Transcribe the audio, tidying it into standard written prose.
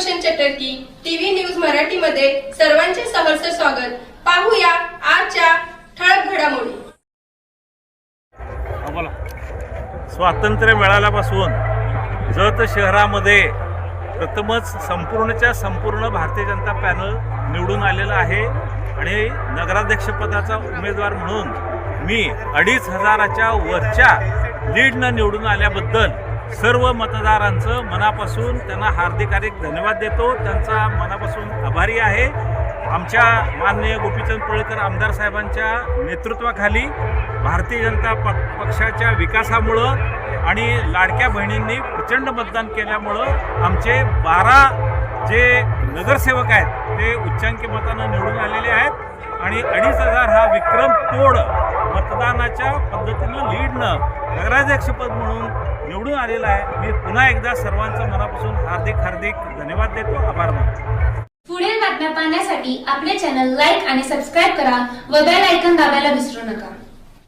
Sudarshan चटर्की TV news Marathi मध्ये सर्वांचे सहर्ष स्वागत। पाहूया आजच्या ठळक घडामोडी। स्वातंत्र्य मिळाल्यापासून जत शहरामध्ये प्रथमच संपूर्णच्या संपूर्ण भारतीय जनता पॅनल निवडून आलेला आहे आणि नगराध्यक्षपदाचा उमेदवार म्हणून मी 2500च्या वरच्या लीडनं निवडून आल्याबद्दल सर्व मतदारांचं मनापासून त्यांना हार्दिक धन्यवाद देतो। त्यांचा मनापासून आभारी आहे। आमच्या माननीय गोपीचंद पडळकर आमदार साहेबांच्या नेतृत्वाखाली भारतीय जनता पक्षाच्या विकासामुळं आणि लाडक्या बहिणींनी प्रचंड मतदान केल्यामुळं आमचे 12 जे नगरसेवक आहेत ते उच्चांकी मतानं निवडून आलेले आहेत आणि 2500 हा विक्रम तोड मतदानाच्या पद्धतीनं लीडनं नगराध्यक्षपद म्हणून निवडून आलेला आहे। मी पुन्हा एकदा सर्वांचं मनापासून हार्दिक धन्यवाद देतो, आभार मानतो। पुढील बातम्या पाहण्यासाठी आपले चॅनल लाईक आणि सबस्क्राईब करा व बेल आयकॉन दाबायला विसरू नका।